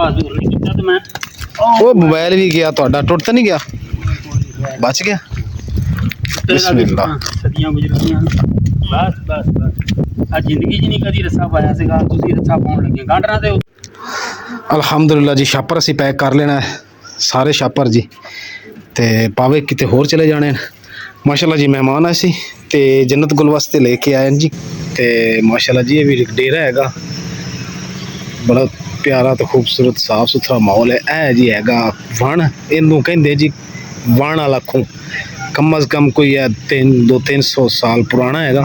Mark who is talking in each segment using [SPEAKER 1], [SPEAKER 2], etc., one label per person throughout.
[SPEAKER 1] ਜ਼ੋਰ ਨਹੀਂ ਕੀਤਾ ਤੇ ਮੈਂ
[SPEAKER 2] ਉਹ ਮੋਬਾਈਲ ਵੀ ਗਿਆ ਤੁਹਾਡਾ, ਟੁੱਟ ਤਾਂ ਨਹੀਂ ਗਿਆ? ਬਚ ਗਿਆ। ਬਿਸਮਿल्लाह।
[SPEAKER 1] ਸਦੀਆਂ ਗੁਜ਼ਰ ਗਈਆਂ ਬਸ ਬਸ ਬਸ। ਆ ਜ਼ਿੰਦਗੀ 'ਚ ਨਹੀਂ ਕਦੀ ਰੱਸਾ ਪਾਇਆ ਸੀਗਾ, ਤੁਸੀਂ ਰੱਸਾ ਪਾਉਣ ਲੱਗੇ ਗਾਂਡਰਾਂ ਤੇ।
[SPEAKER 2] ਅਲਹਮਦੁਲਿਲਾ ਜੀ, ਛਾਪਰ ਅਸੀਂ ਪੈਕ ਕਰ ਲੈਣਾ ਹੈ, ਸਾਰੇ ਛਾਪਰ ਜੀ, ਤੇ ਪਾਵੇ ਕਿਤੇ ਹੋਰ ਚਲੇ ਜਾਣੇ ਨੇ। ਮਾਸ਼ਾਅੱਲਾ ਜੀ ਮਹਿਮਾਨ ਆਏ ਸੀ ਤੇ ਜੰਨਤ ਗੁਲ ਵਾਸਤੇ ਲੈ ਕੇ ਆਏ ਜੀ। ਤੇ ਮਾਸ਼ਾਅੱਲਾ ਜੀ ਇਹ ਵੀ ਇੱਕ ਡੇਰਾ ਹੈਗਾ, ਬੜਾ ਪਿਆਰਾ ਤੇ ਖੂਬਸੂਰਤ ਸਾਫ ਸੁਥਰਾ ਮਾਹੌਲ ਹੈ। ਇਹ ਜੀ ਹੈਗਾ ਵਣ, ਇਹਨੂੰ ਕਹਿੰਦੇ ਜੀ ਵਣ ਵਾਲਾ ਖੂਹ। कम अज़ कम कोई है 200-300 साल पुराना हैगा।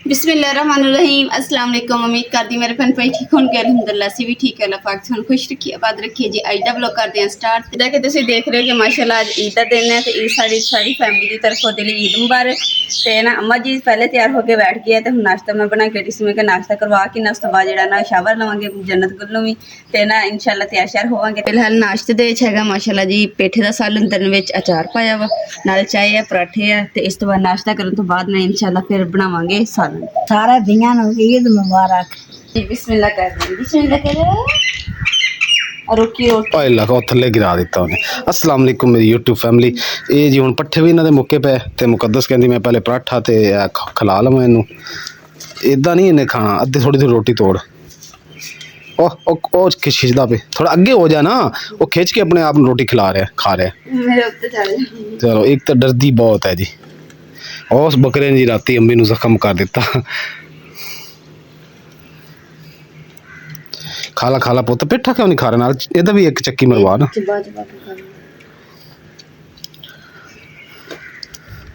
[SPEAKER 3] बिस्मिल्लाहिर्रहमानिर्रहीम। अस्सलाम वालेकुम। उम्मीद करती मेरे भैन भाई ठीक होंगे। अल्हम्दुलिल्लाह से भी ठीक है। अल्लाह पाक तुहानू खुश रखिए, आबाद रखिए जी। अज दा व्लॉग करते हैं स्टार्ट। जिदा कि तुसीं देख रहे हो कि माशाअल्लाह अज ईद का दिन है, तो ईद सारी फैमिली की तरफ दिल ईद मुबारक। तो ना अम्मा जी पहले तैयार होकर बैठ गए, तो हम नाश्ता मैं बना के डी सी में नाश्ता करवा के ना उस तो बाद जो ना शावर लवांगे जन्नत गुल भी, तो ना इंशाअल्लाह तैयार श्यार होवांगे। फिलहाल नाश्ते दे विच हैगा माशाअल्लाह जी पेठे का सालन, दन विच अचार पाया वा, नाल चाय है, पराठे है, तो इस तो बाद नाश्ता करने तो बाद ना इंशाअल्लाह फिर बनावांगे सालन।
[SPEAKER 4] सारा दियां ईद मुबारक।
[SPEAKER 3] बिस्मिल्लाह कर दें, बिस्मिल्लाह करो और रुकी
[SPEAKER 2] ओए लगा थल्ले गिरा दिता उन्हें। अस्सलाम वालेकुम मेरी यूट्यूब फैमिली। ये जी हुण पट्ठे भी इन्हां दे मुक्के पे ते मुकद्दस कहंदी मैं पहले पराठा ते खिला लवां इनू। इदां नहीं इन्हें खाना, अद्धे थोड़ी थोड़ी रोटी तोड़। ओ खिचदा पे, थोड़ा अगे हो जा ना, वो खिंच के अपने आप रोटी खिला रहा है, खा रहा है।
[SPEAKER 3] मेरे उत्ते चल।
[SPEAKER 2] चलो एक तो डरदी बहुत है जी। और उस बकरे ने जी राती अम्मी नू जख्म कर दिता। खाला खाला पुत, पिठा क्यों नहीं खा रहा? नाल इहदा भी एक चक्की मरवा ना।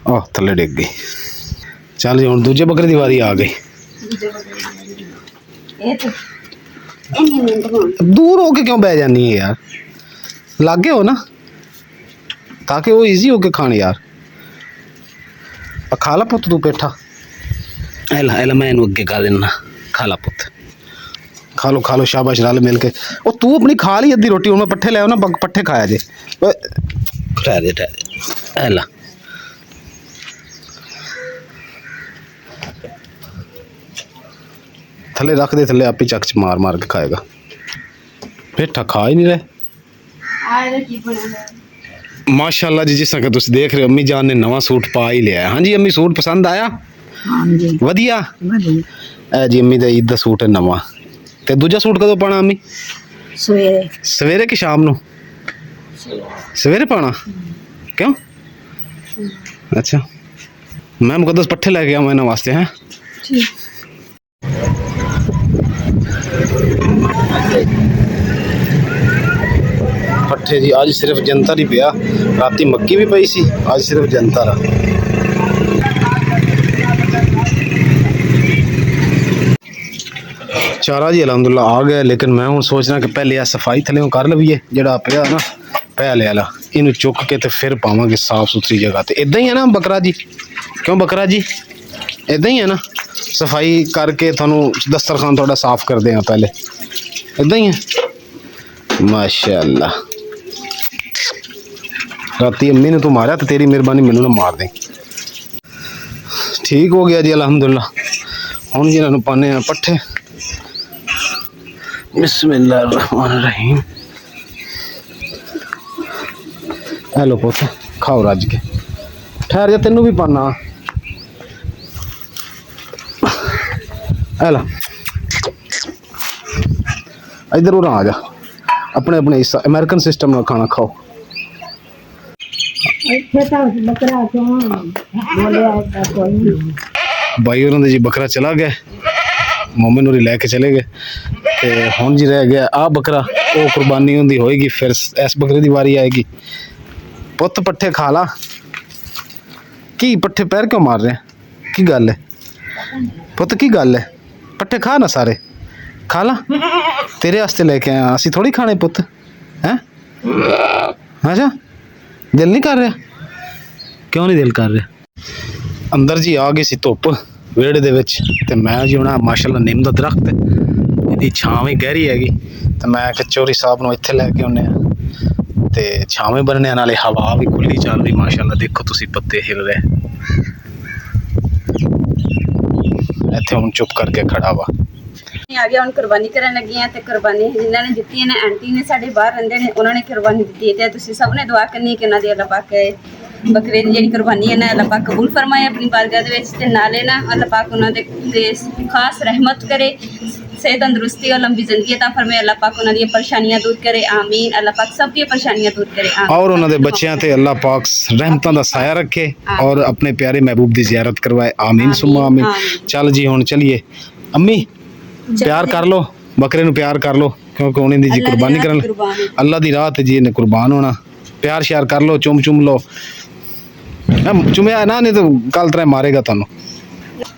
[SPEAKER 2] ओह थल्ले डिग गई। चल जी हुण दूजे बकरे दी वारी आ गई। दूर होके क्यों बह जानी है यार, लागे हो ना, ताकि वो इजी होके खाने यार। खा ला पुत तू पेठा, एला एला मैं इनू अगे कर देना। खा ला पुत, खा लो शाबाश, रल मिल के। ओ तू अपनी खा ली अद्धी रोटी, उन्हें पट्ठे ले ना, पट्ठे खाया जे। ठहर दे एला। थले रख दे, थले आप ही चक मार मार के खाएगा। पेठा खा ही नहीं रहे। माशाल्लाह जी, जिस तरह तुम देख रहे हो अम्मी जान ने नवा सूट पा ही लिया है। हाँ जी अम्मी, सूट पसंद आया?
[SPEAKER 4] हाँ जी
[SPEAKER 2] वधिया। ए जी अम्मी दा ईद दा सूट है नवा। ते दूजा सूट कदों पाना अम्मी?
[SPEAKER 4] सवेरे।
[SPEAKER 2] सवेरे कि शाम नू? सवेरे पाना। क्यों? अच्छा, मैं मुकद्दस पट्ठे लेके आवां इन्हां वास्ते हैं। पट्ठे जी आज सिर्फ जनता ही पिया, राती मक्की भी पई सी, आज सिर्फ जनता रहा। चारा जी अलहमदुल्ला आ गया, लेकिन मैं हूँ सोचना कि पहले आ सफाई थले कर लवीए, जड़ा पिया ना पहले वाला इनू चुक के तो फिर पावांगे साफ सुथरी जगह। तो इदा ही है ना बकरा जी? क्यों बकरा जी, इदा ही है ना? सफाई करके थानू दस्तरखान थोड़ा साफ कर दें पहले, इदा ही है। माशाअल्लाह, राती अम्मी ने तू मारा तो तेरी मेहरबानी मैनू ना मार दें। ठीक हो गया जी अलहमदुल्ला। हुण जी इन्हां नू पाने आ पट्ठे। बिस्मिल्लाहिर्रहमानिर्रहीम। हेलो पुत, खाओ रज के। ठहर जा, तेनू भी पाना। हेला इधर उरा आ जा, अपने अपने हिस्सा अमेरिकन सिस्टम में खाना खाओ। भाई उन्होंने जी बकरा चला गया, मोमिन होरी लैके चले गए, तो हुण जी रह गया आ बकरा, वो कुर्बानी उनकी होएगी, फिर इस बकरे की वारी आएगी। पुत पट्ठे खा ला। की पट्ठे पैर क्यों मार रहे हैं? की गल है पुत, की गल है? पट्ठे खा ना सारे, खा ला, तेरे वास्ते लेके आया, असी थोड़ी खाने पुत हैं। अच्छा दिल नहीं कर रहा? क्यों नहीं दिल कर रहा? अंदर जी आ गई सी धुप वेड़े दे विच, ते मैं जी हुण माशाअल्लाह निम दा दरख्त इहदी छांव गहरी हैगी, तो मैं चोरी साहब नूं इत्थे लैके आउने ते छांवे बनने नाले हवा भी खुली चल रही माशाअल्लाह। देखो तुसी पत्ते हिल रहे, इत्थे हुण चुप करके खड़ा वा।
[SPEAKER 3] ਆ ਗਿਆ ਹੁਣ ਕੁਰਬਾਨੀ ਕਰਨ ਲੱਗੀ ਆ ਤੇ ਕੁਰਬਾਨੀ ਜਿਨ੍ਹਾਂ ਨੇ ਦਿੱਤੀਆਂ ਨੇ ਆਂਟੀ ਨੇ ਸਾਡੇ ਬਾਹਰ ਰਹਿੰਦੇ ਨੇ ਉਹਨਾਂ ਨੇ ਕੁਰਬਾਨੀ ਦਿੱਤੀ ਹੈ ਤੇ ਤੁਸੀਂ ਸਭ ਨੇ ਦੁਆ ਕਰਨੀ ਕਿ ਉਹਨਾਂ ਦੀ ਅੱਲਾਹ ਪਾਕ ਬੱਕਰੇ ਦੀ ਜਿਹੜੀ ਕੁਰਬਾਨੀ ਹੈ ਨਾ ਅੱਲਾਹ ਪਾਕ ਕਬੂਲ ਫਰਮਾਏ ਆਪਣੀ ਬਾਰਗਾਹ ਦੇ ਵਿੱਚ ਤੇ ਨਾਲੇ ਨਾ ਅੱਲਾਹ ਪਾਕ ਉਹਨਾਂ ਦੇ ਖਾਸ ਰਹਿਮਤ ਕਰੇ सेहत तंदुरुस्ती और लंबी जिंदगी अता फरमाए अल्लाह पाक उन्हां दी परेशानियां दूर करे आमीन अल्लाह पाक सब दी परेशानियां दूर करे आमीन
[SPEAKER 2] और उन्होंने बच्चों ते अल्लाह पाक रहमतां दा साया रखे और अपने प्यारे महबूब दी जियारत करवाए आमीन सुम्मा आमीन चल जी हुण चलिए अम्मी प्यार कर लो बकरे नु प्यार कर लो क्योंकि उन्हें दी जी कुर्बानी करन अल्लाह दी राह ते जी ने कुर्बान होना प्यार श्यार कर लो चुम लो चुमया ना नहीं तो कल तरह मारेगा तुहानू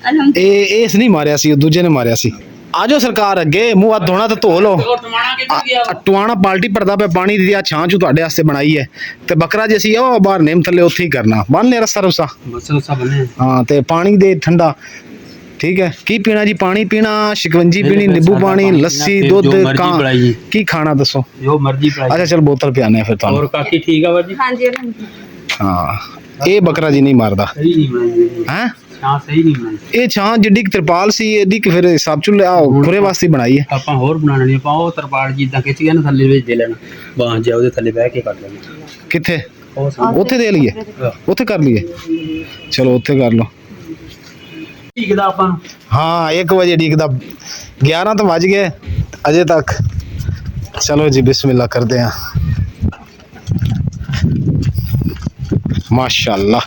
[SPEAKER 3] अल्हम्दुलिल्लाह
[SPEAKER 2] इस नहीं मारिया सी दूजे ने मारिया सी आ जाओ सरकार अगे मुंह हाथ धोना तो धो लो टुआना बाल्टी भरदा पे पानी दी छां चू तुहाडे वास्ते बनाई है ते बकरा जे सी ओ बाहर नेम थल्ले उत्थे ही करना बन ले रस्सा रुस्सा हाँ ते पानी दे ठंडा ठीक है की पीना जी पानी पीना शिकवंजी पीनी नींबू पानी लस्सी दूध की खाना दसो
[SPEAKER 1] जो मर्जी
[SPEAKER 2] अच्छा चल बोतल पियाने फिर तुहानू
[SPEAKER 1] और काकी ठीक है बाजी
[SPEAKER 3] हां जी अल्हम्दुलिल्लाह
[SPEAKER 2] हाँ ये बकरा जी नहीं मारदा
[SPEAKER 1] सही नहीं बनाई
[SPEAKER 2] हैं
[SPEAKER 1] छां सही नहीं बनाई
[SPEAKER 2] ਇਹ ਛਾਂ ਜਿੱਡੀ ਕੁ ਤਰਪਾਲ ਸੀ ਇਹਦੀ ਕਿ ਫਿਰ ਸਭ ਚੁੱਲ ਖੁਰੇ ਵਾਸਤੇ ਬਣਾਈ ਹੈ
[SPEAKER 1] ਆਪਾਂ ਹੋਰ ਬਣਾਉਣਾ ਨਹੀਂ ਆਪਾਂ ਉਹ ਤਰਪਾਲ ਜਿੱਦਾਂ ਖਿੱਚ ਗਿਆ ਨਾ ਥੱਲੇ ਵਿੱਚ ਦੇ ਲੈਣਾ ਬਾਂਹ ਜਾ ਉਹਦੇ ਥੱਲੇ ਬਹਿ ਕੇ ਕੱਟ ਲੈਣਾ
[SPEAKER 2] ਕਿੱਥੇ
[SPEAKER 1] ਉਹ ਸਾਹਮਣੇ
[SPEAKER 2] ਉੱਥੇ ਦੇ ਲਈਏ ਉੱਥੇ ਕਰ ਲਈਏ ਚਲੋ ਉੱਥੇ ਕਰ ਲਓ
[SPEAKER 1] ਠੀਕ ਦਾ ਆਪਾਂ ਨੂੰ
[SPEAKER 2] ਹਾਂ 1 ਵਜੇ ਡੀਕਦਾ 11 ਤਾਂ ਵੱਜ ਗਏ ਅਜੇ ਤੱਕ ਚਲੋ ਜੀ ਬਿਸਮਿल्लाह ਕਰਦੇ ਆ ਮਾਸ਼ਾਅੱਲਾ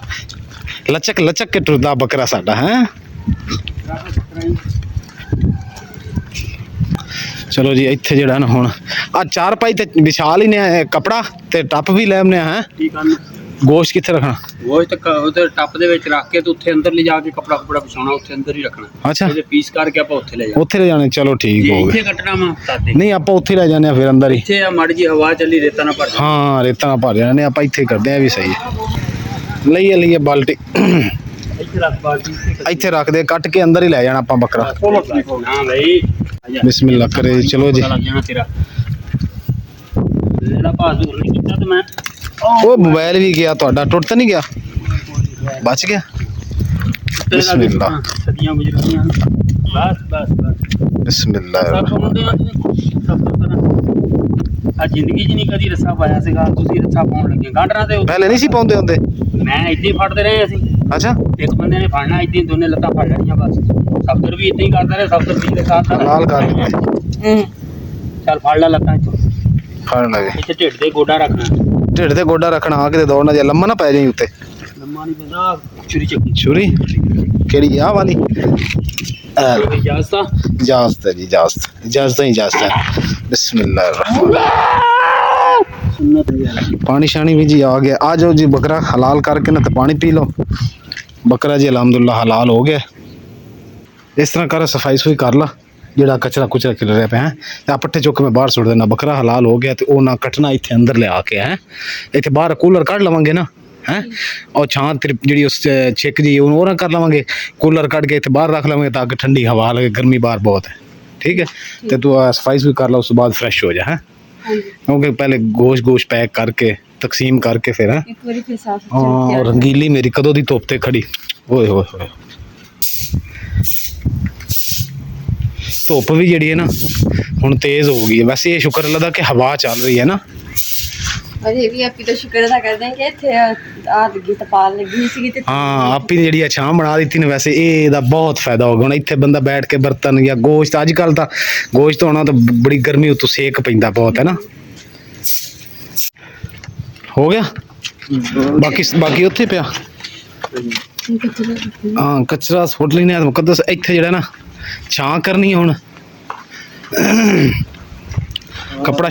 [SPEAKER 2] लचक लचक के टुरदा बकरा साडा है चलो जी इत्थे जेड़ा ना हुण आ चार पाई ते विछा लेने कपड़ा ते टप भी ले आने हैं
[SPEAKER 1] ਕੀ ਕਰਨਾ
[SPEAKER 2] गोश्त किथे रखना
[SPEAKER 1] ਗੋਸ਼ਤ ਉਹਦੇ ਟੱਪ ਦੇ ਵਿੱਚ ਰੱਖ ਕੇ ਤੇ ਉੱਥੇ ਅੰਦਰ ਲਿਜਾ ਕੇ ਕਪੜਾ ਕੁਪੜਾ ਵਿਛਾਉਣਾ ਉੱਥੇ ਅੰਦਰ ਹੀ ਰੱਖਣਾ
[SPEAKER 2] अच्छा
[SPEAKER 1] ਇਹਦੇ ਪੀਸ ਕਰਕੇ ਆਪਾਂ ਉੱਥੇ ਲੈ ਜਾਣਾ
[SPEAKER 2] ਉੱਥੇ ਲੈ ਜਾਣੇ ਚਲੋ ਠੀਕ ਹੋ
[SPEAKER 1] ਇੱਥੇ
[SPEAKER 2] ਗਏ
[SPEAKER 1] ਕੱਟਣਾ ਵਾ ਤਾਤੇ
[SPEAKER 2] ਨਹੀਂ ਆਪਾਂ ਉੱਥੇ ਲੈ ਜਾਣੇ ਆ ਫਿਰ ਅੰਦਰ ਹੀ
[SPEAKER 1] ਇੱਥੇ ਆ ਮੜ ਜੀ ਹਵਾ ਚੱਲੀ ਰੇਤਾ ਨਾ ਭਰ
[SPEAKER 2] ਹਾਂ ਰੇਤਾਂ ਨਾਲ ਭਰ ਜਾਣੇ ਆਪਾਂ ਇੱਥੇ ਕਰਦੇ ਆ ਇਹ ਵੀ ਸਹੀ ਹੈ ਲਈਏ ਬਾਲਟੀ
[SPEAKER 1] ਇੱਥੇ ਰੱਖ ਬਾਲਟੀ
[SPEAKER 2] ਇੱਥੇ ਰੱਖ ਦੇ ਕੱਟ ਕੇ ਅੰਦਰ ਹੀ ਲੈ ਜਾਣਾ ਆਪਾਂ ਬੱਕਰਾ
[SPEAKER 1] ਹਾਂ ਬਈ
[SPEAKER 2] ਬਿਸਮਿल्लाह करे चलो जी
[SPEAKER 1] ਲੱਗ ਜਾਣਾ ਤੇਰਾ ਜਿਹੜਾ ਬਾਜ਼ੂ ਨਹੀਂ ਕੀਤਾ ਤੇ ਮੈਂ
[SPEAKER 2] ਉਹ ਮੋਬਾਈਲ ਵੀ ਗਿਆ ਤੁਹਾਡਾ ਟੁੱਟ ਤਾਂ ਨਹੀਂ ਗਿਆ ਬਚ ਗਿਆ ਬਿਸਮਿल्लाह
[SPEAKER 1] ਸਦੀਆਂ ਗੁਜ਼ਰ ਗਈਆਂ ਬਸ
[SPEAKER 2] ਬਿਸਮਿल्लाह
[SPEAKER 1] ਸਭ ਹੁੰਦੇ ਆ ਆ ਜ਼ਿੰਦਗੀ 'ਚ ਨਹੀਂ ਕਦੀ ਰੱਸਾ ਪਾਇਆ ਸੀਗਾ ਤੁਸੀਂ ਰੱਸਾ ਪਾਉਣ ਲੱਗੇ ਗਾਂਡਰਾਂ ਦੇ ਉੱਤੇ।
[SPEAKER 2] ਪਹਿਲੇ ਨਹੀਂ ਸੀ ਪਾਉਂਦੇ ਹੁੰਦੇ
[SPEAKER 1] ਮੈਂ ਇੱਦਾਂ ਹੀ ਫੜਦੇ ਰਹੇ ਅਸੀਂ
[SPEAKER 2] ਅੱਛਾ
[SPEAKER 1] ਇੱਕ ਬੰਦੇ ਨੇ ਫੜਨਾ ਇੱਦਾਂ ਹੀ ਦੋਨੇ ਲੱਤਾਂ ਫੜ ਲੈਣੀਆਂ ਬਸ ਸਫਦਰ ਵੀ ਇੱਦਾਂ ਹੀ ਕਰਦਾ ਰਿਹਾ ਸਫਦਰ ਵੀ ਦੇ ਸਾਥ
[SPEAKER 2] ਲਾਲ ਕਰ
[SPEAKER 1] ਚੱਲ ਫੜ ਲੈ ਲੱਤਾਂ ਚੋਂ
[SPEAKER 2] ਫੜ ਲਗੇ
[SPEAKER 1] ਇੱਥੇ ਢਿੱਡ ਤੇ ਗੋਡਾ ਰੱਖਣਾ
[SPEAKER 2] ਢਿੱਡ ਤੇ ਗੋਡਾ ਰੱਖਣਾ ਆ ਕਿਤੇ ਦੌੜਨਾ ਜੇ ਲੰਮਾ ਨਾ ਪੈ ਜਾਈ ਉੱਤੇ
[SPEAKER 1] ਲੰਮਾ ਨਹੀਂ ਪੈਂਦਾ ਚੁਰੀ ਚੱਕੀ
[SPEAKER 2] ਛੁਰੀ ਕਿਹੜੀ ਆ ਵਾਲੀ
[SPEAKER 1] ਇਜਾਜ਼ਤ
[SPEAKER 2] ਹੈ ਜੀ ਇਜਾਜ਼ਤ ਹੈ ਬਿਸਮਿल्लाह
[SPEAKER 1] ਸੁਨਨਤ
[SPEAKER 2] पानी शानी भी जी आ गया आ जाओ जी बकरा हलाल करके ना तो पानी पी लो बकरा जी अलहमदुल्ला हलाल हो गया इस तरह कर सफाई सुई कर ला ਜਿਹੜਾ ਕਚਰਾ ਕੁਚਰਾ ਖਿਲ ਰਿਹਾ ਪਿਆ ਹੈ ਤੇ ਆ ਪੱਠੇ ਚੁੱਕ ਕੇ ਮੈਂ ਬਾਹਰ ਸੁੱਟ ਦੇਣਾ ਬੱਕਰਾ ਹਲਾਲ ਹੋ ਗਿਆ ਤੇ ਉਹ ਨਾ ਕੱਟਣਾ ਇੱਥੇ ਅੰਦਰ ਲਿਆ ਕੇ ਹੈ ਇੱਥੇ ਬਾਹਰ ਕੂਲਰ ਕੱਢ ਲਵਾਂਗੇ ਨਾ ਹੈ ਔਰ ਛਾਂ ਜਿਹੜੀ ਉਸ ਛਿੱਕ ਜੀ ਉਹ ਨਾ ਕਰ ਲਵਾਂਗੇ ਕੂਲਰ ਕੱਢ ਕੇ ਇੱਥੇ ਬਾਹਰ ਰੱਖ ਲਵਾਂਗੇ ਤਾਂ ਕਿ ਠੰਡੀ ਹਵਾ ਲੱਗੇ ਗਰਮੀ ਬਾਹਰ ਬਹੁਤ ਹੈ ਠੀਕ ਹੈ ਤੇ ਤੂੰ ਸਫਾਈ ਵੀ ਕਰ ਲਾ ਉਸ ਤੋਂ ਬਾਅਦ ਫਰੈਸ਼ ਹੋ ਜਾ ਹੈ क्योंकि पहले गोश्त पैक करके तकसीम करके फिर है
[SPEAKER 3] एक बारी फिर साफ
[SPEAKER 2] और रंगीली मेरी कदों दी धुप ते खड़ी ओए होए होए धुप भी जी है ना हुण तेज हो गई है वैसे ये शुक्र अल्लाह दा कि हवा चल रही है ना
[SPEAKER 3] और ये भी आपकी तो शुक्र अदा कर दें कि इत्थे आ लगी तपाल लगी सी ते
[SPEAKER 2] हाँ आपी जी छां बना दी ने वैसे ਇਹਦਾ बहुत फायदा हो गया इत्थे बंदा बैठ के बर्तन या गोश्त अजकल तो गोश्त होना तो बड़ी गर्मी उतों सेक पैंदा बहुत है ना हो गया बाकी उत्थे पिया हाँ कचरा सुट लेने मुकद्दस इत्थे जेड़ा ना छां करनी हुण कपड़ा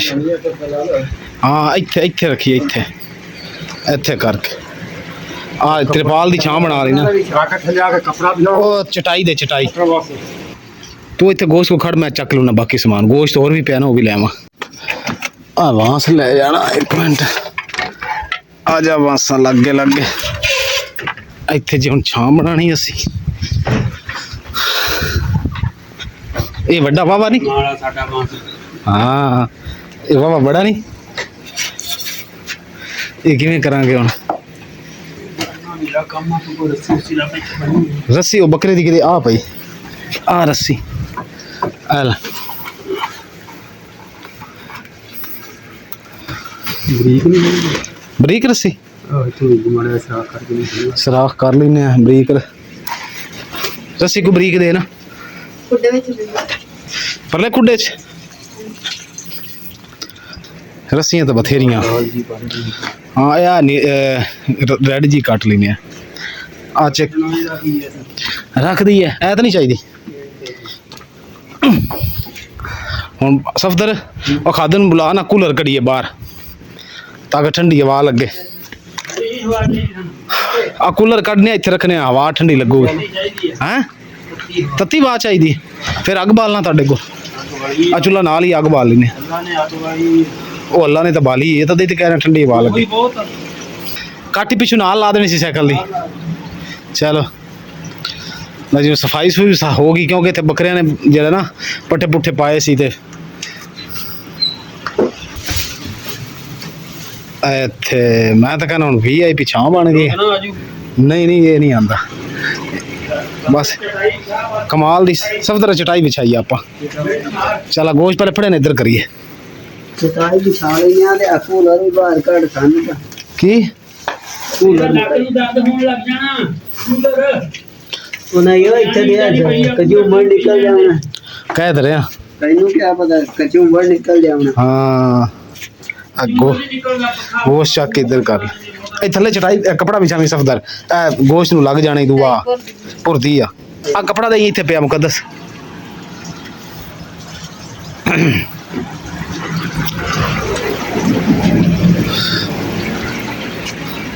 [SPEAKER 2] हाँ इत्थे रखिए इत्थे करके आ त्रिपाल दी छां बना रही ना ओ चटाई दे चटाई तू इत्थे गोश्त को खड़ मैं चक लूना बाकी सामान गोश्त और भी पिया ना वो भी ले आवा आ बांस ले जाना एक मिनट आ जा बांसा लगे इत्थे जी हुण छां बनानी असी ये वड्डा वावा नहीं
[SPEAKER 1] ਮਾਲਾ ਸਾਡਾ ਬਾਂਸ
[SPEAKER 2] हाँ ये वावा बड़ा नहीं ये किवें करांगे हुण
[SPEAKER 1] ਮੇਰਾ ਕੰਮ ਆ ਤੂੰ ਰੱਸੀ ਦਾ ਵਿੱਚ ਬਣੀ
[SPEAKER 2] रस्सी वो बकरे दी कि आ पई आ रस्सी ਆ ਲੈ
[SPEAKER 1] ਬਰੀਕ ਨਹੀਂ ਹੋਣੀ
[SPEAKER 2] ਬਰੀਕ ਰੱਸੀ
[SPEAKER 1] ਤੂੰ ਮਾੜਾ ਸਰਾਖ ਕਰਕੇ ਨਹੀਂ
[SPEAKER 2] ਸਰਾਖ ਕਰ ਲੈਨੇ ਆ ਬਰੀਕ ਰੱਸੀ ਕੋ ਬਰੀਕ ਦੇ ਨਾ
[SPEAKER 3] ਕੁੱਡੇ ਵਿੱਚ
[SPEAKER 2] ਪਰਲੇ ਕੁੱਡੇ ਚ ਰੱਸੀਆਂ ਤਾਂ ਬਥੇਰੀਆਂ
[SPEAKER 1] ਜੀ ਪਾਣੀ
[SPEAKER 2] ਹਾਂ ਯਾ ਰੈਡ ਜੀ ਕੱਟ ਲੈਨੇ ਆ ਚੈੱਕ ਰੱਖਦੀ ਹੈ ਐ ਤਾਂ ਨਹੀਂ ਚਾਹੀਦੀ ਹੁਣ ਸਫਦਰ ਉਹ ਖਾਦਨ ਨੂੰ ਬੁਲਾ ਨਾ ਕੂਲਰ ਕੜੀਏ ਬਾਹਰ ਤਾਂ ਕਿ ਠੰਡੀ ਹਵਾ ਲੱਗੇ ਆ ਕੂਲਰ ਕੱਢਨੇ ਇੱਥੇ ਰੱਖਨੇ ਆ ਹਵਾ ਠੰਡੀ ਲੱਗੂਗੀ ਹੈਂ ਤੱਤੀ ਹਵਾ ਚਾਹੀਦੀ ਫਿਰ ਅੱਗ ਬਾਲਣਾ ਤੁਹਾਡੇ ਕੋਲ ਆ ਚੁੱਲਾ ਨਾਲ ਹੀ ਅੱਗ ਬਾਲ ਲੈਨੇ ਉਹ ਅੱਲਾ ਨੇ ਤਾਂ ਬਾਲੀ ਇਹ ਤਾਂ ਦੇ ਤੇ ਕਹਿ ਰਿਹਾ ਠੰਡੀ ਹਵਾ ਲੱਗੇ ਕਾਟੀ ਪਿੱਛੋਂ ਨਾਲ ਲਾ ਦੇਣੀ ਸੀ ਸਾਈਕਲ ਦੀ ਚਲੋ ਨਾ ਜੀ ਸਫਾਈ ਸੁਈ ਹੋ ਗਈ ਕਿਉਂਕਿ ਇੱਥੇ ਬੱਕਰਿਆਂ ਨੇ ਜਿਹੜਾ ਨਾ ਪੱਠੇ ਪੁੱਠੇ ਪਾਏ ਸੀ ਤੇ ਇੱਥੇ ਮੈਂ ਤਾਂ ਕਹਿੰਦਾ ਹੁਣ VIP ਛਾਂ ਬਣ ਗਈ ਨਹੀਂ ਨਹੀਂ ਇਹ ਨਹੀਂ ਆਂਦਾ ਬਸ ਕਮਾਲ ਦੀ ਸਫਦਰ ਚਟਾਈ ਵਿਛਾਈ ਆਪਾਂ ਚਲਾ ਗੋਸ਼ ਪਹਿਲੇ ਫੜੇ ਨੇ ਇੱਧਰ ਕਰੀਏ
[SPEAKER 4] ਚਟਾਈ ਵਿਛਾ ਲਈ ਆ ਤੇ ਕੂਲਰ ਵੀ ਬਾਹਰ ਕੱਢ ਸੰਨ
[SPEAKER 2] ਕੀ
[SPEAKER 4] ਕੂਲਰ
[SPEAKER 1] ਨੂੰ ਦਰਦ ਹੋਣ ਲੱਗ ਜਾਣਾ ਕੂਲਰ
[SPEAKER 4] ਉਹਨਾਂ ਇਹ ਇੱਥੇ ਦੇ ਕਜੂਮਰ ਨਿਕਲ ਜਾਣਾ
[SPEAKER 2] ਕਹਿ ਦੇ ਰਿਹਾ
[SPEAKER 4] ਤੈਨੂੰ ਕੀ ਪਤਾ ਕਜੂਮਰ ਨਿਕਲ ਜਾਣਾ
[SPEAKER 2] ਹਾਂ ਅੱਗੋ ਗੋਸ਼ ਚੱਕ ਕੇ ਇੱਧਰ ਕਰ ਇਹ ਥੱਲੇ ਚਟਾਈ ਕਪੜਾ ਵਿਛਾਵੀਂ ਸਫਦਰ ਇਹ ਗੋਸ਼ ਨੂੰ ਲੱਗ ਜਾਣੀ ਦੁਆ ਭੁਰਦੀ ਆ ਕਪੜਾ ਦੇ ਇੱਥੇ ਪਿਆ ਮੁਕੱਦਸ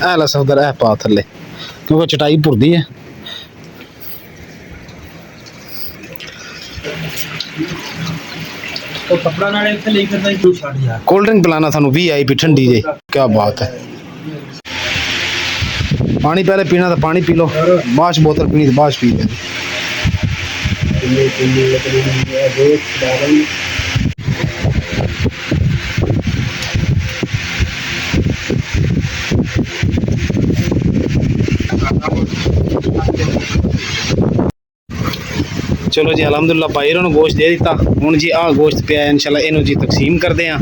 [SPEAKER 2] ਐ ਲੈ ਸਫਦਰ ਇਹ ਪਾ ਥੱਲੇ ਕਿਉਂਕਿ ਚਟਾਈ ਭੁਰਦੀ ਹੈ
[SPEAKER 1] ਉਹ ਕੱਪੜਾ ਨਾਲੇ ਇੱਥੇ ਲਈ ਫਿਰਦਾ ਤੂੰ ਛੱਡ ਯਾਰ
[SPEAKER 2] कोल्ड ड्रिंक पिलाना थानू VIP ठंडी जी क्या बात है पानी पहले पीना तो पानी पी लो बाश बोतल पीनी तो बाश पी ले चलो जी अलहमदुल्ला भाई इन्होंने गोश्त दे दिता हूँ जी आ गोश्त पिया इंशाल्लाह इन्हों जी तकसीम करते हैं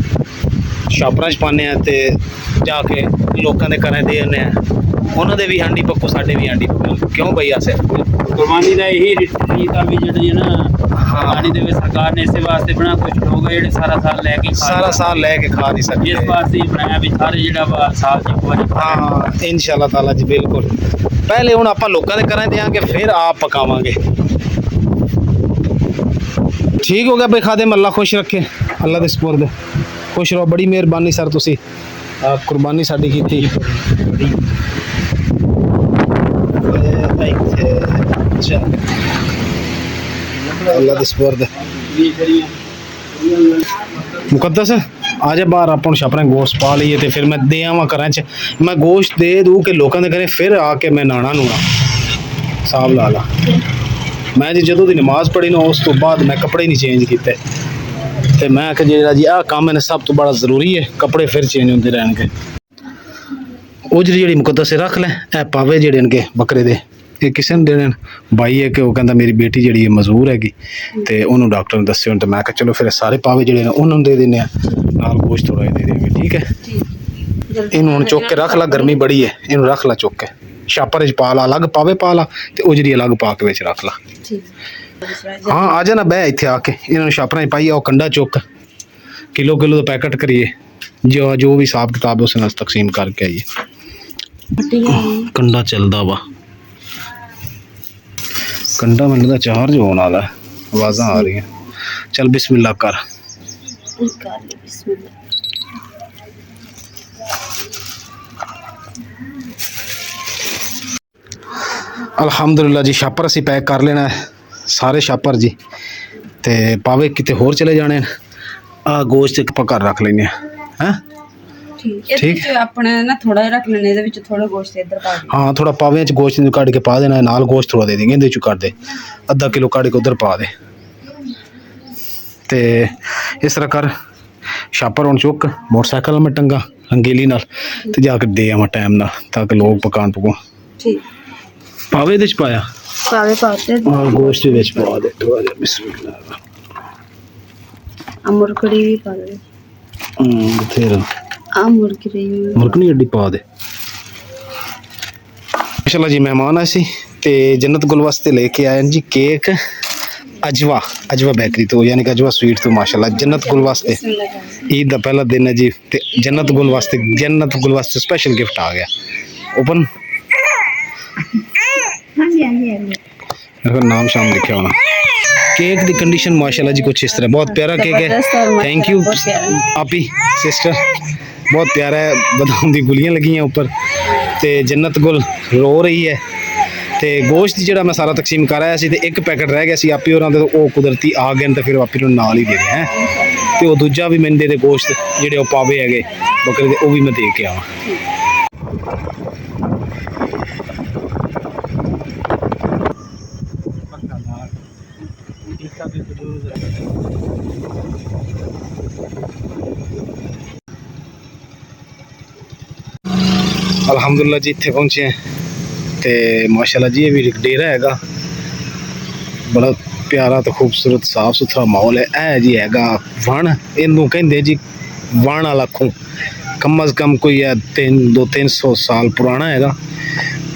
[SPEAKER 2] छापरां च पाने ते जाके लोगों के घरें दे आने उन्होंने भी हांडी पक्को साडे भी हांडी पक्को क्यों भाई आसे
[SPEAKER 1] कुर्बानी का यही रीत आ भी जी ना कुर्बानी दे सरकार ने इस वास्ते बना कुछ लोग जेडे सारा साल लेके
[SPEAKER 2] सारा साल लेके खा नहीं सकते
[SPEAKER 1] इस वास्ते बनाया भी सारे जेड़ा साल च एक बारी
[SPEAKER 2] हाँ इंशाल्लाह ताला जी बिल्कुल पहले हुण आपां लोकां दे घरें देंगे फिर आप पकावांगे ठीक हो गया भाई खादिम अल्लाह खुश रखे अल्लाह दे सुपुर्द खुश रहो बड़ी मेहरबानी सर तुसी आप कुर्बानी साडी कीती अल्लाह दे सुपुर्द मुकद्दस आ जा बाहर अपन छपरे गोश्त पा लीए ते फिर मैं दे आवां घरां च मैं गोश्त दे दूं कि लोकां दे घरें फिर आके मैं नाना नूना साहब ला ला मैं जी जदों दी नमाज पढ़ी ना उस तो बाद मैं कपड़े नहीं चेंज कीते ते मैं आख जेड़ा जी आ काम है सब तो बड़ा जरूरी है कपड़े फिर चेंज होंदे रहणगे उजरी जेड़ी मुकद्दस रख ले ए पावे जेड़े इनके बकरे दे ये किसी ने देने भाई है कि वो कहता मेरी बेटी जी मजबूर हैगी तो उन्होंने डॉक्टर ने दस्से तो मैं कहा चलो फिर सारे पावे जोड़े उन्होंने दे देने नाल गोश्त थोड़ा दे देंगे ठीक है इन्हू हम चुक के रख ला गर्मी बड़ी है इन्हू रख ला चुक के छापर च पा ला अलग पावे पा ला तो उजरी अलग पा के विच रख ला हाँ आ जाना बह इत्थे आके इन्होंने छापर च पाई आओ कंडा चुक किलो किलो का पैकेट करिए जो जो भी हिसाब किताब उस नाल तकसीम करके आइए कंडा चलदा वा कंडा मिलता चार्ज होने वाला है आवाज़ आ रही हैं चल बिस्मिल्लाह कर अल्हम्दुलिल्लाह जी छापर असी पैक कर लेना है सारे छापर जी ते पावे किते होर चले जाने आ गोश्त एक घर रख लेने हैं
[SPEAKER 3] ठीक है अपने ना थोड़ा रख लेने दे विच थोड़ा गोश्त इधर पा दे
[SPEAKER 2] हाँ थोड़ा पावे च गोश्त नु काट के पा देना नाल गोश्त थोड़ा दे देंगे इहदे च काट दे आधा किलो काट के उधर पा दे ते इस तरह कर छापर हुण चुक मोटरसाइकिल में टंगा रंगीली नाल ते जाके दे आवां टाइम नाल ताकि लोग पकान पको
[SPEAKER 3] ठीक
[SPEAKER 2] पावे दे च पाया
[SPEAKER 3] पावे पाते
[SPEAKER 2] और गोश्त विच पा दे थोड़ा जिहा बिस्मिल्लाह
[SPEAKER 3] ਆ ਮੁਰਕੜੀ ਵੀ ਪਾ ਦੇ
[SPEAKER 2] ਬਥੇਰਾ
[SPEAKER 3] ਆ ਮੁਰਕੜੀ ਵੀ
[SPEAKER 2] ਮੁਰਕਣੀ ਅੱਡੀ ਪਾ ਦੇ। ਮਾਸ਼ਾਅੱਲਾ ਜੀ ਮਹਿਮਾਨ ਆਏ ਸੀ ਤੇ ਜन्नत गुल वास्ते लेके आए हैं जी केक अजवा बेकरी तो यानी कि अजवा स्वीट तो माशाल्लाह जन्नत गुल वास्ते ईद का पहला दिन है जी ते जन्नत गुल वास्ते स्पेशल गिफ्ट आ गया ओपन नाम शाम लिखा होना। केक की कंडीशन माशाल्लाह जी कुछ इस तरह बहुत प्यारा केक है। थैंक यू आपी सिस्टर बहुत प्यारा है। बादाम दी गुलियां लगी हैं ऊपर ते जन्नत गुल रो रही है ते गोश्त ਜਿਹੜਾ मैं सारा तकसीम कर आया सी ते एक पैकेट रह गया सी आपी होरां दे ਉਹ ਕੁਦਰਤੀ ਆ ਗਏ ਤੇ ਫਿਰ ਆਪੀ ਨੂੰ ਨਾਲ ਹੀ ਦੇ ਗਏ ਹੈ ਤੇ ਉਹ ਦੂਜਾ ਵੀ ਮੈਨੂੰ ਦੇ ਗੋਸ਼ਤ ਜਿਹੜੇ ਉਹ ਪਾਵੇ ਹੈਗੇ ਬੱਕਰੇ ਦੇ ਉਹ ਵੀ ਮੈਂ ਦੇ ਕੇ ਆਵਾਂ। अल्हम्दुलिल्लाह जी इत्थे पहुंचे हैं ते माशाल्लाह जी ये भी एक डेरा हैगा बड़ा प्यारा तो खूबसूरत साफ सुथरा माहौल है। ए जी हैगा वण इनू कहंदे जी वण वाला खूह कम अज कम कोई है 200-300 साल पुराना हैगा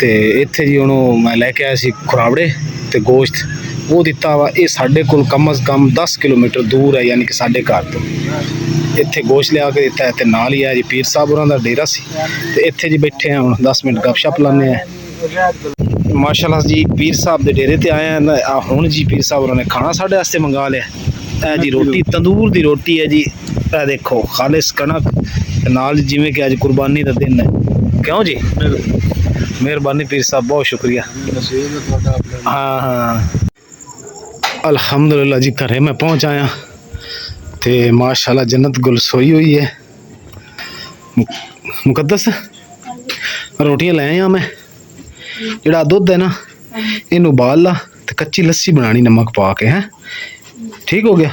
[SPEAKER 2] ते इत्थे जी हुण मैं लैके आया सी खुरावड़े ते गोश्त वो दिता वा ये साडे कोल कम अज कम 10 किलोमीटर दूर है यानी कि साडे घर तो इत्थे गोश्त लिया के दिता है ते नाल ही है जी पीर साहब होरां दा डेरा सी ते इत्थे जी बैठे हैं हुण 10 मिनट गपशप लाने हैं। माशाल्लाह जी पीर साहब दे डेरे ते आए हैं हुण जी पीर साहब होरां ने खाना साडे वास्ते मंगा लिया। ए जी रोटी तंदूर दी रोटी है जी ए देखो खालिस कणक नाल जिवें कि अज कुर्बानी दा दिन है क्यों जी मेहरबानी पीर साहब बहुत शुक्रिया। हाँ हाँ अल्हम्दुलिल्लाह जी घरे मैं पहुंच आया ते माशाल्लाह जन्नत गुल सोई हुई है। मुकद्दस रोटियां ले आया मैं जेड़ा दुध है ना इनू उबाल ला ते कच्ची लस्सी बनानी नमक पा के है ठीक हो गया।